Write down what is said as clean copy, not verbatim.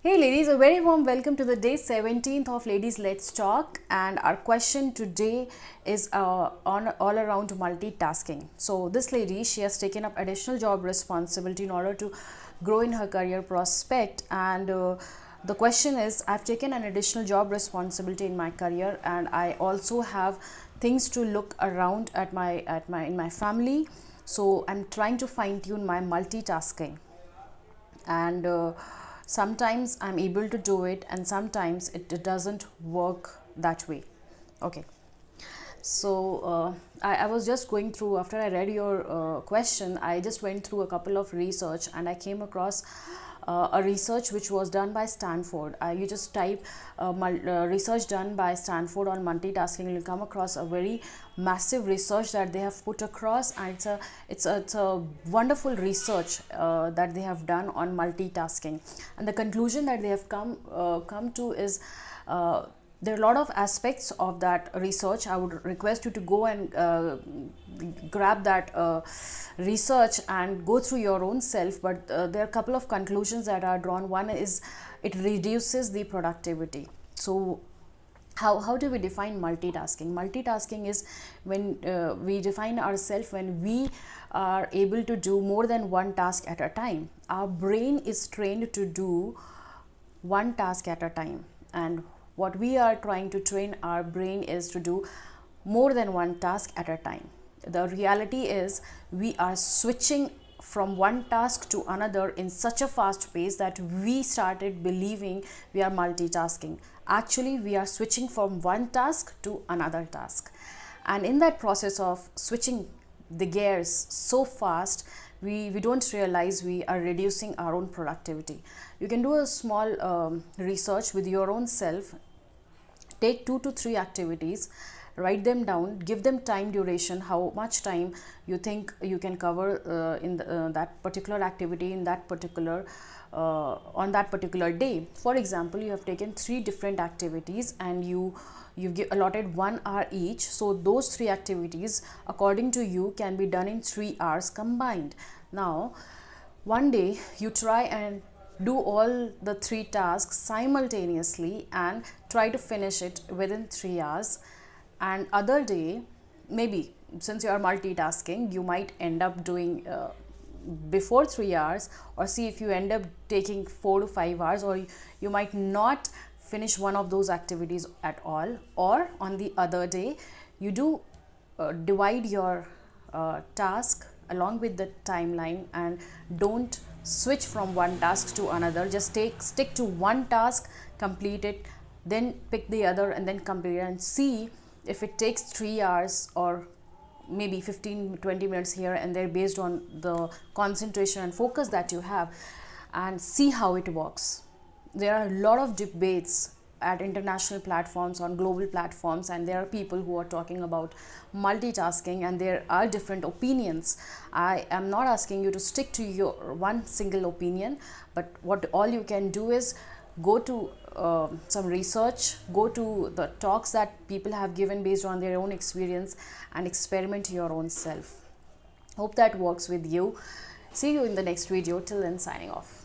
Hey ladies, a very warm welcome to the day 17th of Ladies Let's Talk, and our question today is on all around multitasking. So this lady, she has taken up additional job responsibility in order to grow in her career prospect, and the question is, I've taken an additional job responsibility in my career, and I also have things to look around at in my family. So I'm trying to fine tune my multitasking, and sometimes I'm able to do it, and sometimes it doesn't work that way. Okay, so I was just going through, after I read your question, I just went through a couple of research, and I came across a research which was done by Stanford. You just type research done by Stanford on multitasking, you'll come across a very massive research that they have put across, and it's a wonderful research that they have done on multitasking. And the conclusion that they have come to is, there are a lot of aspects of that research. I would request you to go and grab that research and go through your own self, but there are a couple of conclusions that are drawn. One is, it reduces the productivity. So how do we define multitasking? Multitasking is when we define ourselves when we are able to do more than one task at a time. Our brain is trained to do one task at a time, and what we are trying to train our brain is to do more than one task at a time. The reality is, we are switching from one task to another in such a fast pace that we started believing we are multitasking. Actually, we are switching from one task to another task, and in that process of switching the gears so fast, we don't realize we are reducing our own productivity. You can do a small research with your own self. Take 2 to 3 activities, write them down, give them time duration, how much time you think you can cover in that particular activity, in that particular on that particular day. For example, you have taken 3 different activities, and you've allotted 1 hour each. So those 3 activities, according to you, can be done in 3 hours combined. Now one day you try and do all the 3 tasks simultaneously and try to finish it within 3 hours. And other day, maybe since you are multitasking, you might end up doing before 3 hours, or see if you end up taking 4 to 5 hours, or you might not finish one of those activities at all. Or on the other day, you do divide your task along with the timeline, and don't switch from one task to another. Just stick to one task, complete it, then pick the other, and then complete it, and see if it takes 3 hours or maybe 15-20 minutes here and there, based on the concentration and focus that you have, and see how it works. There are a lot of debates at international platforms, on global platforms, and there are people who are talking about multitasking, and there are different opinions. I am not asking you to stick to your one single opinion, but what all you can do is go to some research, go to the talks that people have given based on their own experience, and experiment your own self. Hope that works with you. See you in the next video. Till then, signing off.